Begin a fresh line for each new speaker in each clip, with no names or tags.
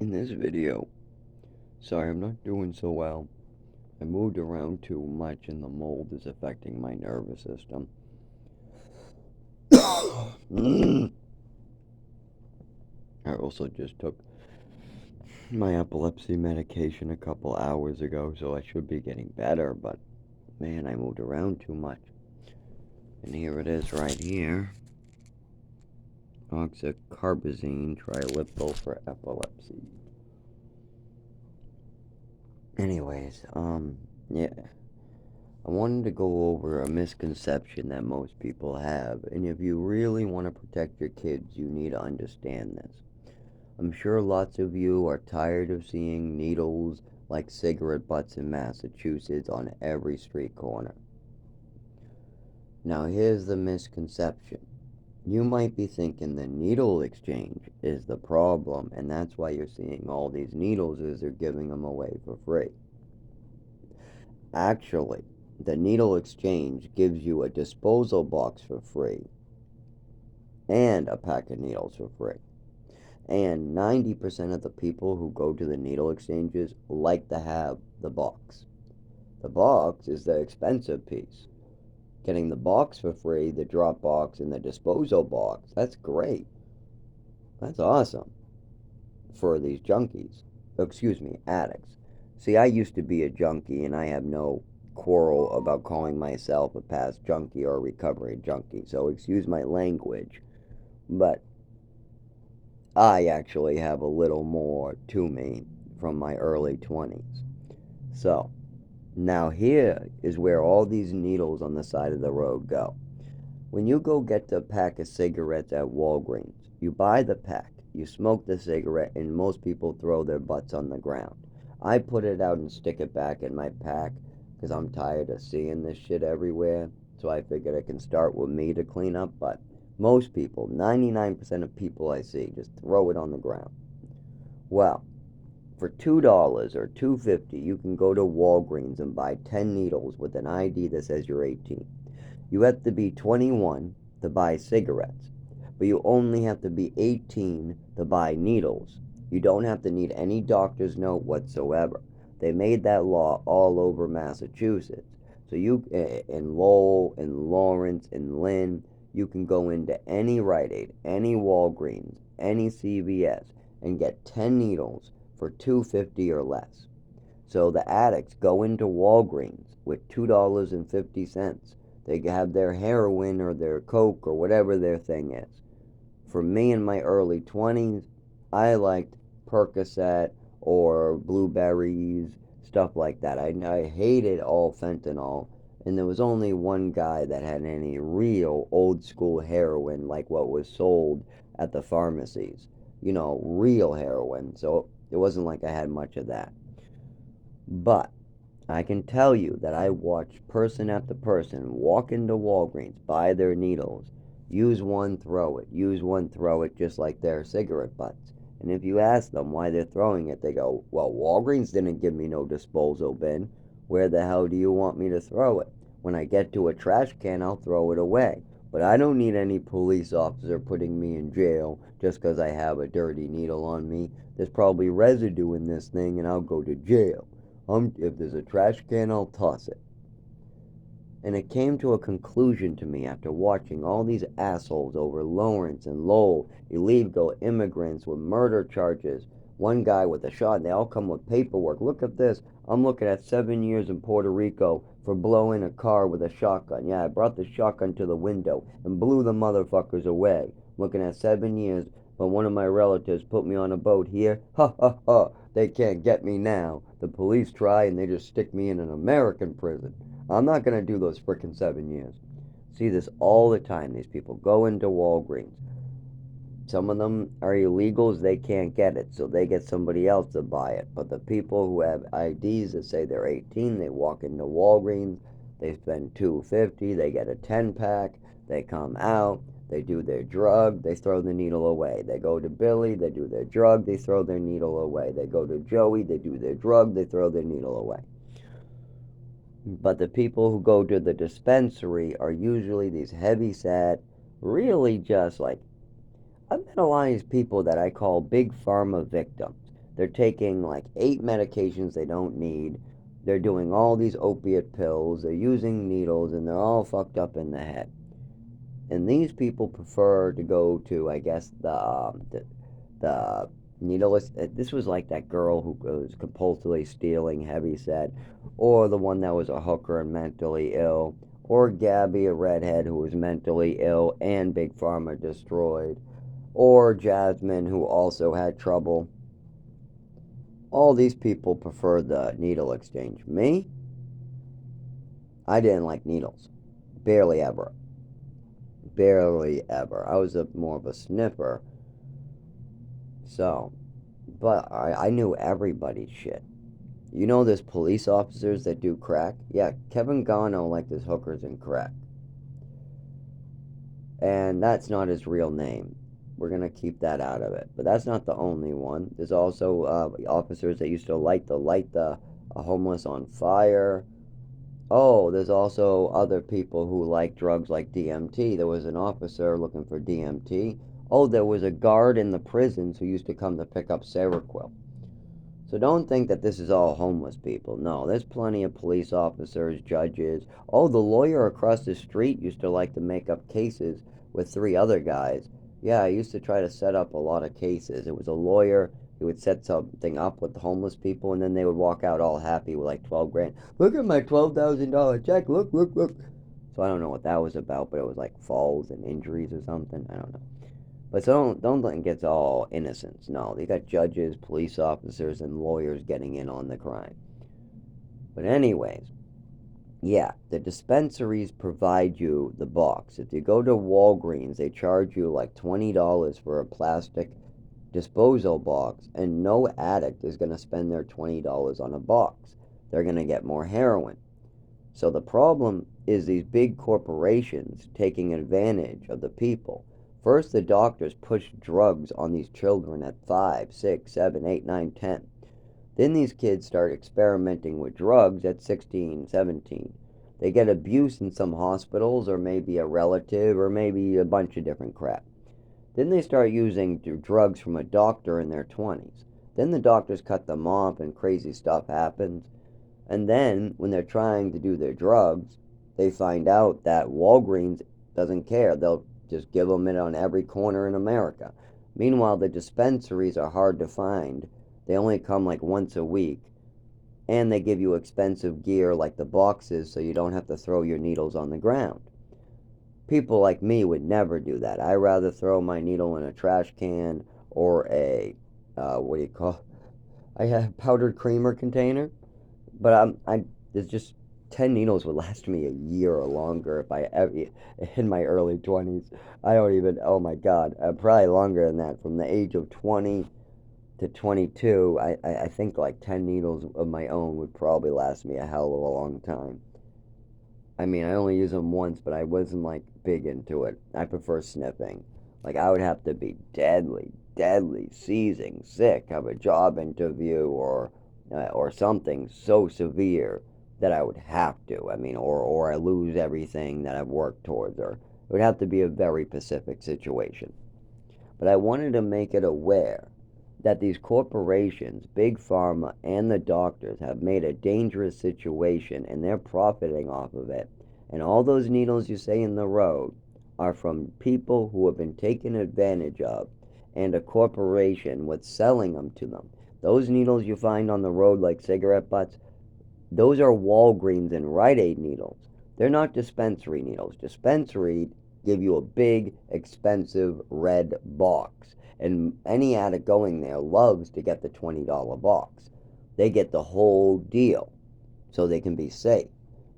In this video, sorry, I'm not doing so well. I moved around too much and the mold is affecting my nervous system. I also just took my epilepsy medication a couple hours ago, so I should be getting better, but man, I moved around too much. And here it is right here. Oxycarbazine trilipto for epilepsy. Anyways, yeah. I wanted to go over a misconception that most people have, and if you really want to protect your kids, you need to understand this. I'm sure lots of you are tired of seeing needles like cigarette butts in Massachusetts on every street corner. Now, here's the misconception. You might be thinking the needle exchange is the problem, and that's why you're seeing all these needles is they're giving them away for free. Actually, the needle exchange gives you a disposal box for free and a pack of needles for free. And 90% of the people who go to the needle exchanges like to have the box. The box is the expensive piece. Getting the box for free, the drop box, and the disposal box, that's great. That's awesome for these junkies. Excuse me, addicts. See, I used to be a junkie, and I have no quarrel about calling myself a past junkie or a recovery junkie, so excuse my language. But I actually have a little more to me from my early 20s. So, now here is where all these needles on the side of the road go. When you go get the pack of cigarettes at Walgreens, you buy the pack, you smoke the cigarette, and most people throw their butts on the ground. I put it out and stick it back in my pack because I'm tired of seeing this shit everywhere. So I figured it can start with me to clean up, but most people, 99% of people I see, just throw it on the ground. Well, for $2 or $2.50, you can go to Walgreens and buy 10 needles with an ID that says you're 18. You have to be 21 to buy cigarettes, but you only have to be 18 to buy needles. You don't have to need any doctor's note whatsoever. They made that law all over Massachusetts. So you in Lowell, in Lawrence, in Lynn, you can go into any Rite Aid, any Walgreens, any CVS and get 10 needles for $2.50 or less. So the addicts go into Walgreens with $2.50. They have their heroin or their coke or whatever their thing is. For me in my early 20s, I liked Percocet or blueberries, stuff like that. I hated all fentanyl, and there was only one guy that had any real old school heroin like what was sold at the pharmacies. You know, real heroin. So it wasn't like I had much of that. But I can tell you that I watched person after person walk into Walgreens, buy their needles, use one, throw it, use one, throw it, just like their cigarette butts. And if you ask them why they're throwing it, they go, well, Walgreens didn't give me no disposal bin. Where the hell do you want me to throw it? When I get to a trash can, I'll throw it away. But I don't need any police officer putting me in jail just 'cause I have a dirty needle on me. There's probably residue in this thing and I'll go to jail. If there's a trash can, I'll toss it. And it came to a conclusion to me after watching all these assholes over Lawrence and Lowell, illegal immigrants with murder charges, one guy with a shot, and they all come with paperwork. Look at this. I'm looking at 7 years in Puerto Rico for blowing a car with a shotgun. Yeah, I brought the shotgun to the window and blew the motherfuckers away. Looking at 7 years, but one of my relatives put me on a boat here. Ha ha ha. They can't get me now. The police try and they just stick me in an American prison. I'm not going to do those frickin' 7 years. See this all the time. These people go into Walgreens. Some of them are illegals. They can't get it, so they get somebody else to buy it. But the people who have IDs that say they're 18, they walk into Walgreens. They spend $2.50. They get a 10-pack. They come out. They do their drug. They throw the needle away. They go to Billy. They do their drug. They throw their needle away. They go to Joey. They do their drug. They throw their needle away. But the people who go to the dispensary are usually these heavy set, really just like, I've met a lot of these people that I call big pharma victims. They're taking like 8 medications they don't need. They're doing all these opiate pills. They're using needles, and they're all fucked up in the head. And these people prefer to go to, I guess, the needleless. This was like that girl who was compulsively stealing, heavy set, or the one that was a hooker and mentally ill, or Gabby, a redhead who was mentally ill and Big Pharma destroyed, or Jasmine, who also had trouble. All these people prefer the needle exchange. Me, I didn't like needles. Barely ever. Barely ever. I was more of a sniffer. So, but I knew everybody's shit. You know there's police officers that do crack? Yeah, Kevin Gano liked his hookers and crack. And that's not his real name. We're going to keep that out of it. But that's not the only one. There's also officers that used to light the homeless on fire. Oh, there's also other people who like drugs like DMT. There was an officer looking for DMT. Oh, there was a guard in the prisons who used to come to pick up Seroquel. So don't think that this is all homeless people. No, there's plenty of police officers, judges. Oh, the lawyer across the street used to like to make up cases with 3 other guys. Yeah, I used to try to set up a lot of cases. It was a lawyer. He would set something up with the homeless people, and then they would walk out all happy with like 12 grand. Look at my $12,000 check. Look, look, look. So I don't know what that was about, but it was like falls and injuries or something. I don't know. But so don't think it's all innocence. No, they got judges, police officers, and lawyers getting in on the crime. But anyways, yeah, the dispensaries provide you the box. If you go to Walgreens, they charge you like $20 for a plastic disposal box, and no addict is going to spend their $20 on a box. They're going to get more heroin. So the problem is these big corporations taking advantage of the people. First, the doctors push drugs on these children at 5, 6, 7, 8, 9, 10. Then these kids start experimenting with drugs at 16, 17. They get abuse in some hospitals, or maybe a relative, or maybe a bunch of different crap. Then they start using drugs from a doctor in their 20s. Then the doctors cut them off and crazy stuff happens. And then, when they're trying to do their drugs, they find out that Walgreens doesn't care. They'll just give them it on every corner in America. Meanwhile, the dispensaries are hard to find. They only come like once a week. And they give you expensive gear like the boxes so you don't have to throw your needles on the ground. People like me would never do that. I'd rather throw my needle in a trash can or a, what do you call it? I have powdered creamer container. But there's just 10 needles would last me a year or longer if I ever, in my early 20s. I don't even, oh my God, probably longer than that. From the age of 20 to 22, I think like 10 needles of my own would probably last me a hell of a long time. I mean, I only use them once, but I wasn't like big into it. I prefer sniffing. Like, I would have to be deadly, deadly, seizing, sick, have a job interview, or something so severe that I would have to. I mean, or I lose everything that I've worked towards, or it would have to be a very specific situation. But I wanted to make it aware that these corporations, Big Pharma, and the doctors have made a dangerous situation, and they're profiting off of it. And all those needles you say in the road are from people who have been taken advantage of, and a corporation was selling them to them. Those needles you find on the road like cigarette butts, those are Walgreens and Rite Aid needles. They're not dispensary needles. Dispensary give you a big, expensive red box. And any addict going there loves to get the $20 box. They get the whole deal so they can be safe.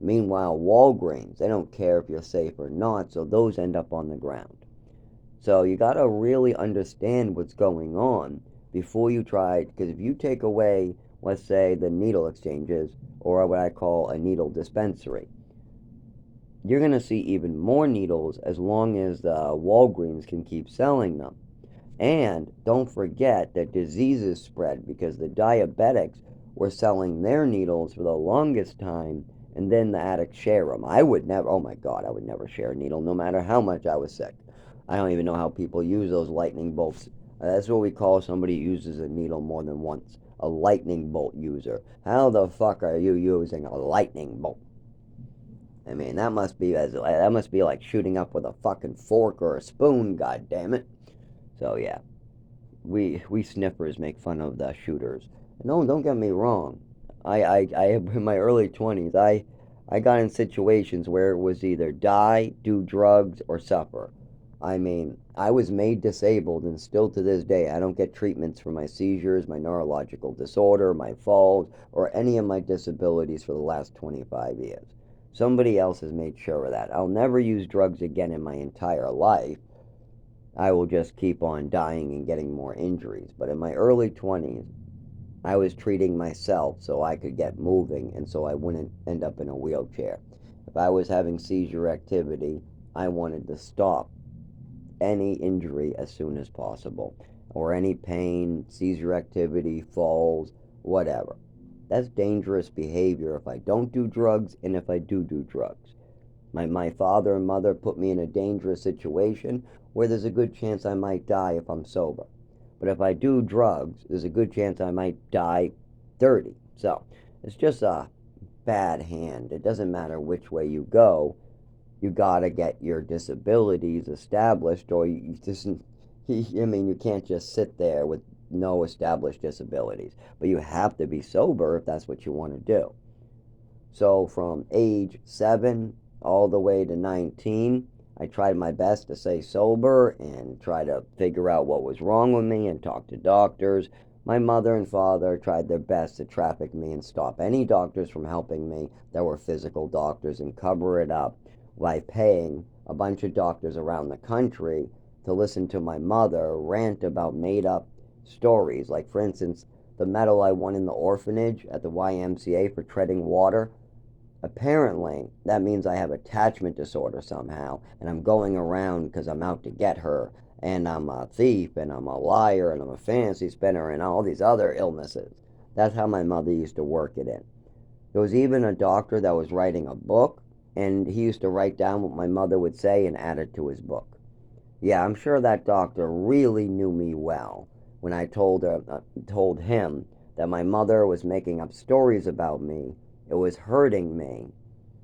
Meanwhile, Walgreens, they don't care if you're safe or not, so those end up on the ground. So you got to really understand what's going on before you try, because if you take away, let's say, the needle exchanges, or what I call a needle dispensary, you're going to see even more needles as long as the Walgreens can keep selling them. And don't forget that diseases spread because the diabetics were selling their needles for the longest time, and then the addicts share them. I would never, oh my God, I would never share a needle no matter how much I was sick. I don't even know how people use those lightning bolts. That's what we call somebody who uses a needle more than once. A lightning bolt user. How the fuck are you using a lightning bolt? I mean, that must be like shooting up with a fucking fork or a spoon. God damn it. So yeah, we sniffers make fun of the shooters. No, don't get me wrong. I in my early 20s, I got in situations where it was either die, do drugs, or suffer. I mean, I was made disabled, and still to this day, I don't get treatments for my seizures, my neurological disorder, my falls, or any of my disabilities for the last 25 years. Somebody else has made sure of that. I'll never use drugs again in my entire life. I will just keep on dying and getting more injuries. But in my early 20s, I was treating myself so I could get moving and so I wouldn't end up in a wheelchair. If I was having seizure activity, I wanted to stop any injury as soon as possible, or any pain, seizure activity, falls, whatever. That's dangerous behavior if I don't do drugs and if I do drugs. My father and mother put me in a dangerous situation where there's a good chance I might die if I'm sober. But if I do drugs, there's a good chance I might die dirty. So it's just a bad hand. It doesn't matter which way you go. You gotta get your disabilities established, or you just, I mean, you can't just sit there with no established disabilities. But you have to be sober if that's what you want to do. So from age 7 all the way to 19, I tried my best to stay sober and try to figure out what was wrong with me and talk to doctors. My mother and father tried their best to traffic me and stop any doctors from helping me that were physical doctors and cover it up by paying a bunch of doctors around the country to listen to my mother rant about made up stories. Like, for instance, the medal I won in the orphanage at the YMCA for treading water. Apparently, that means I have attachment disorder somehow, and I'm going around because I'm out to get her, and I'm a thief, and I'm a liar, and I'm a fantasy spinner, and all these other illnesses. That's how my mother used to work it in. There was even a doctor that was writing a book, and he used to write down what my mother would say and add it to his book. Yeah, I'm sure that doctor really knew me well when I told him that my mother was making up stories about me. It was hurting me.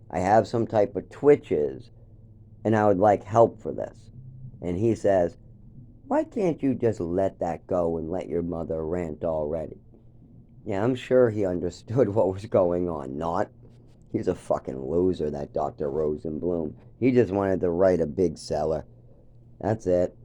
I have some type of twitches, and I would like help for this. And he says, why can't you just let that go and let your mother rant already? Yeah, I'm sure he understood what was going on. Not. He's a fucking loser, that Dr. Rosenblum. He just wanted to write a big seller. That's it.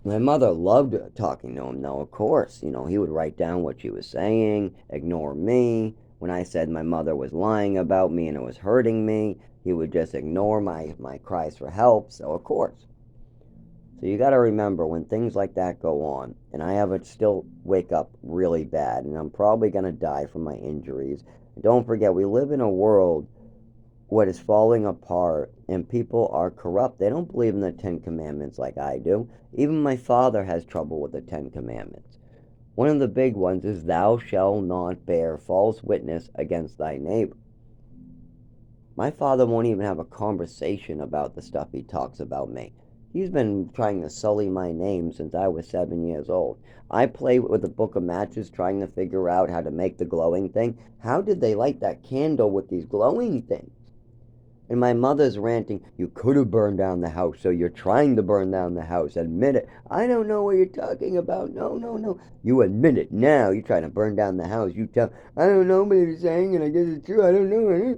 My mother loved talking to him, though, of course. You know, he would write down what she was saying, ignore me. When I said my mother was lying about me and it was hurting me, he would just ignore my cries for help, so of course. So you gotta remember, when things like that go on, and I have to still wake up really bad, and I'm probably gonna die from my injuries. Don't forget, we live in a world what is falling apart, and people are corrupt. They don't believe in the Ten Commandments like I do. Even my father has trouble with the Ten Commandments. One of the big ones is, thou shalt not bear false witness against thy neighbor. My father won't even have a conversation about the stuff he talks about me. He's been trying to sully my name since I was 7 years old. I play with a book of matches trying to figure out how to make the glowing thing. How did they light that candle with these glowing things? And my mother's ranting, you could have burned down the house, so you're trying to burn down the house. Admit it. I don't know what you're talking about. No, no, no. You admit it now. You're trying to burn down the house. You tell, I don't know, but he's saying, and I guess it's true. I don't know.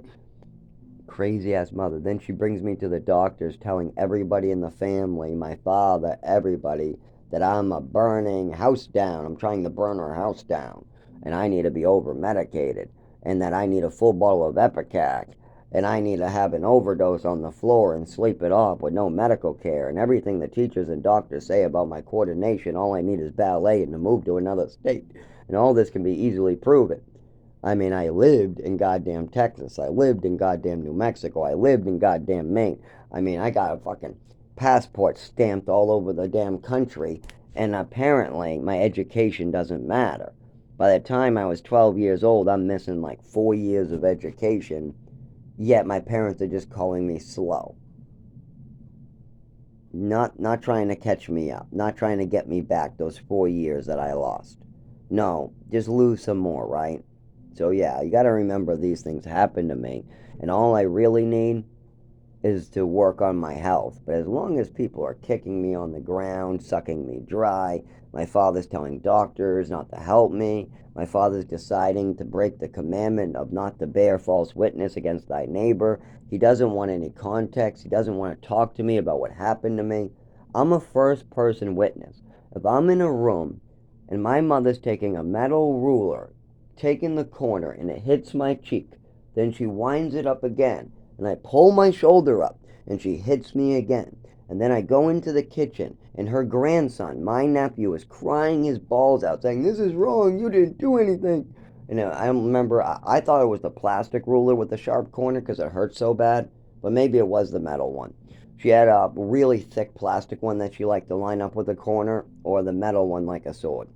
Crazy ass mother. Then she brings me to the doctors, telling everybody in the family, my father, everybody, that I'm a burning house down. I'm trying to burn our house down. And I need to be over medicated. And that I need a full bottle of Epicac, and I need to have an overdose on the floor and sleep it off with no medical care, and everything the teachers and doctors say about my coordination, all I need is ballet and to move to another state. And all this can be easily proven. I mean, I lived in goddamn Texas. I lived in goddamn New Mexico. I lived in goddamn Maine. I mean, I got a fucking passport stamped all over the damn country, and apparently my education doesn't matter. By the time I was 12 years old, I'm missing like 4 years of education. Yet my parents are just calling me slow. Not trying to catch me up, not trying to get me back those 4 years that I lost. No, just lose some more, right? So yeah, you got to remember these things happen to me, and all I really need is to work on my health. But as long as people are kicking me on the ground, sucking me dry, my father's telling doctors not to help me, my father's deciding to break the commandment of not to bear false witness against thy neighbor, he doesn't want any context, he doesn't want to talk to me about what happened to me. I'm a first person witness. If I'm in a room and my mother's taking a metal ruler, taking the corner, and it hits my cheek, then she winds it up again, and I pull my shoulder up, and she hits me again. And then I go into the kitchen, and her grandson, my nephew, is crying his balls out, saying, "This is wrong, you didn't do anything." And I remember, I thought it was the plastic ruler with the sharp corner because it hurt so bad, but maybe it was the metal one. She had a really thick plastic one that she liked to line up with the corner, or the metal one like a sword.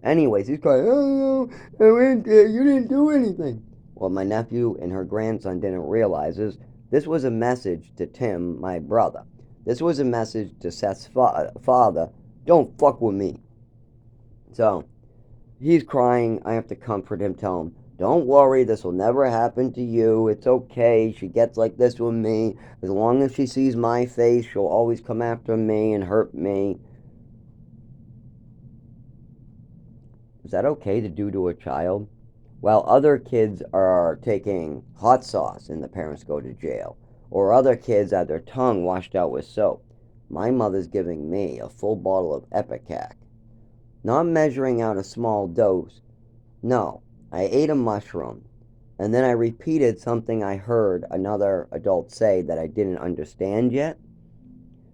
Anyways, he's crying, "Oh, I went there, you didn't do anything." What my nephew and her grandson didn't realize is this was a message to Tim, my brother. This was a message to Seth's father, "Don't fuck with me." So he's crying. I have to comfort him, tell him, "Don't worry, this will never happen to you. It's okay. She gets like this with me. As long as she sees my face, she'll always come after me and hurt me." Is that okay to do to a child? While other kids are taking hot sauce and the parents go to jail, or other kids have their tongue washed out with soap, my mother's giving me a full bottle of Epicac. Not measuring out a small dose. No, I ate a mushroom, and then I repeated something I heard another adult say that I didn't understand yet.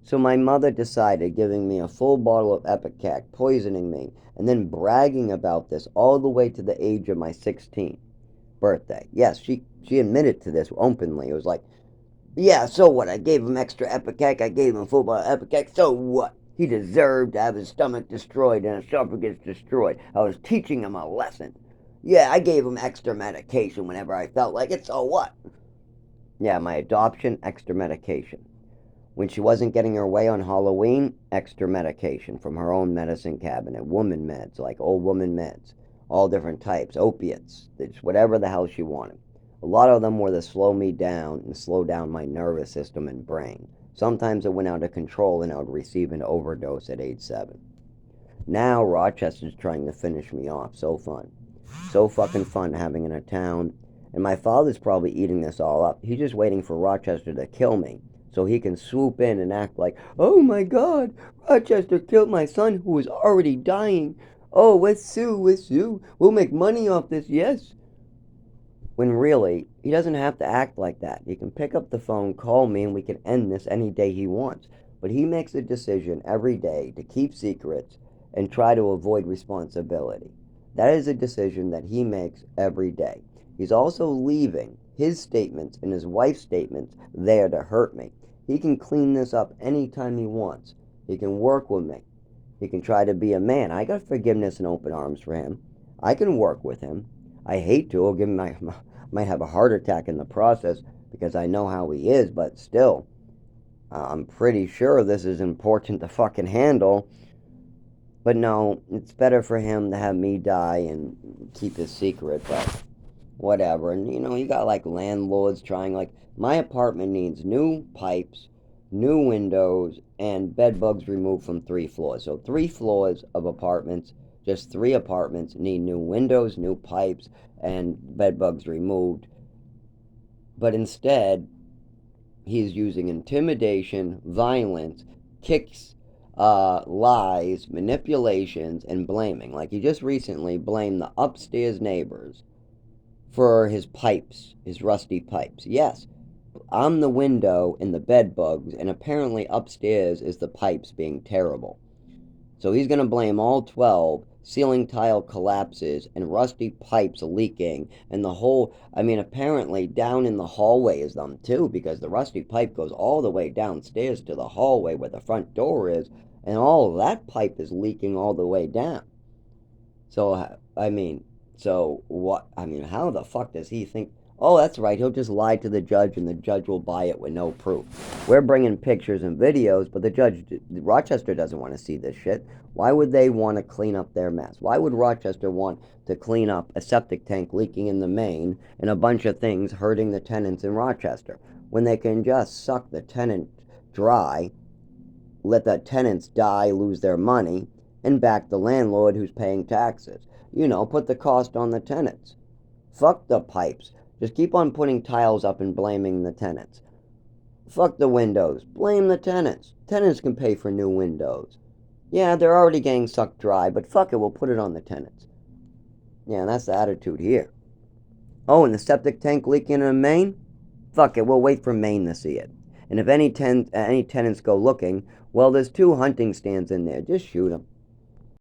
So my mother decided giving me a full bottle of Epicac, poisoning me, and then bragging about this all the way to the age of my 16th birthday. Yes, she admitted to this openly. It was like, "Yeah, so what? I gave him extra Epicac. I gave him a full bottle of Epicac. So what? He deserved to have his stomach destroyed, and his stomach gets destroyed. I was teaching him a lesson. Yeah, I gave him extra medication whenever I felt like it. So what?" Yeah, my adoption, extra medication. When she wasn't getting her way on Halloween, extra medication from her own medicine cabinet. Woman meds, like old woman meds. All different types. Opiates. It's whatever the hell she wanted. A lot of them were to slow me down and slow down my nervous system and brain. Sometimes it went out of control and I would receive an overdose at age 7. Now Rochester's trying to finish me off. So fun. So fucking fun having in a town. And my father's probably eating this all up. He's just waiting for Rochester to kill me so he can swoop in and act like, "Oh my god, Rochester killed my son who was already dying. Oh, let's sue, let's sue. We'll make money off this, yes." When really, he doesn't have to act like that. He can pick up the phone, call me, and we can end this any day he wants. But he makes a decision every day to keep secrets and try to avoid responsibility. That is a decision that he makes every day. He's also leaving his statements and his wife's statements there to hurt me. He can clean this up anytime he wants. He can work with me. He can try to be a man. I got forgiveness and open arms for him. I can work with him. I hate to. I'll give him might have a heart attack in the process because I know how he is, but still, I'm pretty sure this is important to fucking handle. But no, it's better for him to have me die and keep his secret, but whatever. And you got like landlords trying, like, my apartment needs new pipes, new windows, and bed bugs removed from 3 floors. So 3 floors of apartments, just 3 apartments need new windows, new pipes, and bed bugs removed. But instead, he's using intimidation, violence, kicks, lies, manipulations, and blaming. Like, he just recently blamed the upstairs neighbors for his pipes, his rusty pipes. Yes, I'm the window and the bed bugs, and apparently upstairs is the pipes being terrible. So he's going to blame all 12 ceiling tile collapses and rusty pipes leaking and the whole, apparently down in the hallway is them too, because the rusty pipe goes all the way downstairs to the hallway where the front door is, and all of that pipe is leaking all the way down. So, so what, how the fuck does he think Oh, that's right. He'll just lie to the judge and the judge will buy it with no proof. We're bringing pictures and videos, but the judge, Rochester doesn't want to see this shit. Why would they want to clean up their mess? Why would Rochester want to clean up a septic tank leaking in the main and a bunch of things hurting the tenants in Rochester when they can just suck the tenant dry, let the tenants die, lose their money, and back the landlord who's paying taxes? Put the cost on the tenants. Fuck the pipes. Just keep on putting tiles up and blaming the tenants. Fuck the windows. Blame the tenants. Tenants can pay for new windows. Yeah, they're already getting sucked dry, but fuck it, we'll put it on the tenants. Yeah, that's the attitude here. Oh, and the septic tank leaking in Maine? Fuck it, we'll wait for Maine to see it. And if any tenants go looking, well, there's 2 hunting stands in there. Just shoot them.